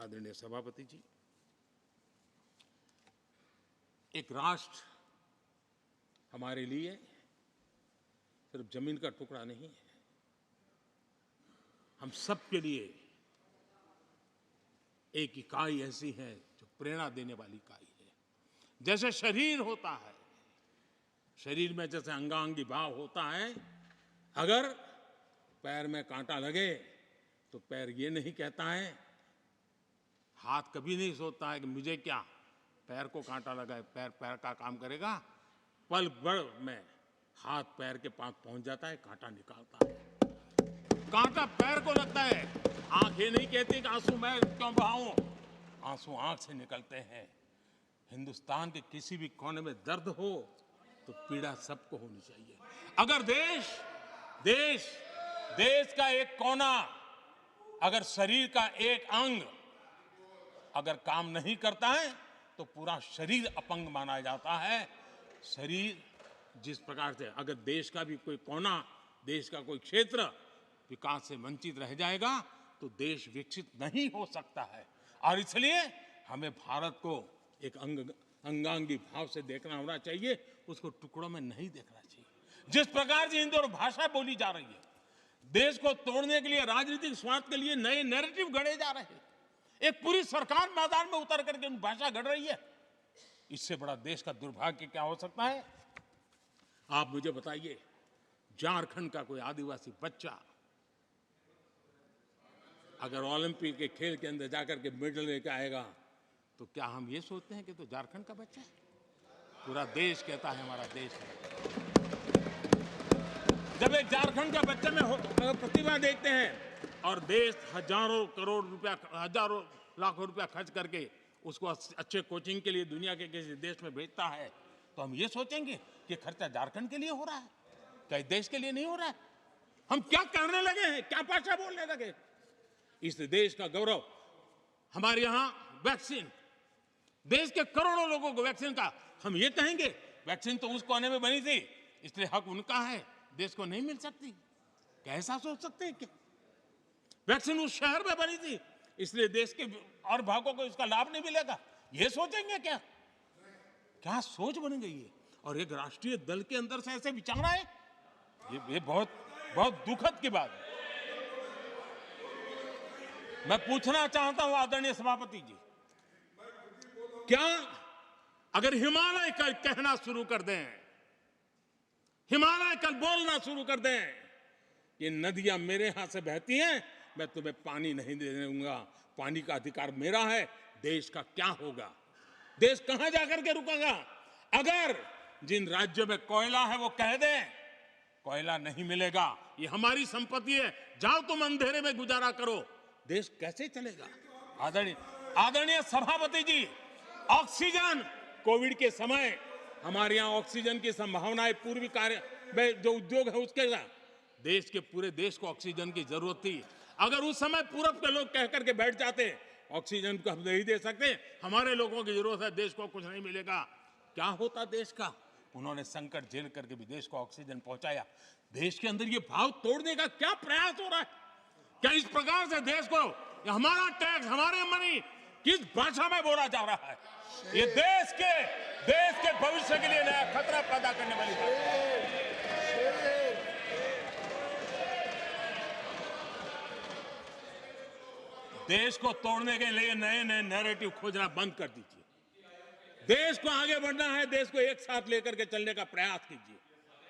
आदरणीय सभापति जी, एक राष्ट्र हमारे लिए सिर्फ जमीन का टुकड़ा नहीं है, हम सब के लिए एक इकाई ऐसी है जो प्रेरणा देने वाली इकाई है। जैसे शरीर होता है, शरीर में जैसे अंगांगी भाव होता है, अगर पैर में कांटा लगे तो पैर ये नहीं कहता है, हाथ कभी नहीं सोचता है कि मुझे क्या, पैर को कांटा लगा है, पैर पैर का काम करेगा, पल भर में हाथ पैर के पास पहुंच जाता है, कांटा निकालता है। कांटा पैर को लगता है, आंख ये नहीं कहती कि आंसू मैं क्यों बहाऊं, आंसू आंख से निकलते हैं। हिंदुस्तान के किसी भी कोने में दर्द हो तो पीड़ा सबको होनी चाहिए। अगर देश का एक कोना, अगर शरीर का एक अंग अगर काम नहीं करता है तो पूरा शरीर अपंग माना जाता है। शरीर जिस प्रकार से, अगर देश का भी कोई कोना, देश का कोई क्षेत्र विकास से वंचित रह जाएगा तो देश विकसित नहीं हो सकता है। और इसलिए हमें भारत को एक अंगांगी भाव से देखना होना चाहिए, उसको टुकड़ों में नहीं देखना चाहिए। जिस प्रकार से हिंदी और भाषा बोली जा रही है, देश को तोड़ने के लिए, राजनीतिक स्वार्थ के लिए नए नैरेटिव गढ़े जा रहे हैं। एक पूरी सरकार मैदान में उतर करके भाषा गढ़ रही है। इससे बड़ा देश का दुर्भाग्य क्या हो सकता है? आप मुझे बताइए, झारखंड का कोई आदिवासी बच्चा अगर ओलंपिक के खेल के अंदर जाकर के मेडल लेकर आएगा तो क्या हम ये सोचते हैं कि तो झारखंड का बच्चा है? पूरा देश कहता है हमारा देश है। जब एक झारखंड का बच्चे में प्रतिभा देखते हैं और देश हजारों करोड़ रुपया, हजारों लाखों रुपया खर्च करके उसको अच्छे कोचिंग के लिए दुनिया के किसी देश में भेजता है, तो हम ये सोचेंगे कि खर्चा झारखंड के लिए हो रहा है, क्या देश के लिए नहीं हो रहा है? हम क्या करने लगे हैं, क्या भाषा बोलने लगे? इस देश का गौरव, हमारे यहां वैक्सीन, देश के करोड़ों लोगों को वैक्सीन का, हम ये कहेंगे वैक्सीन तो उस कोने में बनी थी इसलिए हक उनका है, देश को नहीं मिल सकती? कैसा सोच सकते हैं? क्या वैक्सीन उस शहर में बनी थी इसलिए देश के और भागों को इसका लाभ नहीं मिलेगा? ये सोचेंगे क्या? क्या सोच बन गई है? और एक राष्ट्रीय दल के अंदर से ऐसे विचार है, ये बहुत बहुत दुखद की बात है। मैं पूछना चाहता हूं आदरणीय सभापति जी, क्या अगर हिमालय कल कहना शुरू कर दें, हिमालय कल बोलना शुरू कर दें, ये नदियां मेरे यहां से बहती हैं, मैं तुम्हें पानी नहीं देने दूंगा, पानी का अधिकार मेरा है, देश का क्या होगा? देश कहां जाकर के रुकेगा? अगर जिन राज्यों में कोयला है वो कह दें कोयला नहीं मिलेगा, ये हमारी संपत्ति है, जाओ तुम अंधेरे में गुजारा करो, देश कैसे चलेगा? आदरणीय सभापति जी, ऑक्सीजन, कोविड के समय हमारे यहां ऑक्सीजन की संभावनाएं, पूर्वी कार्य में जो उद्योग है उसके देश के पूरे देश को ऑक्सीजन की जरूरत थी। अगर उस समय पूरब के लोग कह करके बैठ जाते ऑक्सीजन को हम नहीं दे सकते, हमारे लोगों की जरूरत है, देश को कुछ नहीं मिलेगा, क्या होता देश का? उन्होंने संकट झेल करके भी देश को ऑक्सीजन पहुंचाया। देश के अंदर ये भाव तोड़ने का क्या प्रयास हो रहा है? क्या इस प्रकार से देश को हमारा टैक्स, हमारे मनी किस भाषा में बोला जा रहा है? ये देश के भविष्य के लिए नया खतरा पैदा करने वाली बात है। देश को तोड़ने के लिए नए नए नैरेटिव खोजना बंद कर दीजिए। देश को आगे बढ़ना है, देश को एक साथ लेकर के चलने का प्रयास कीजिए।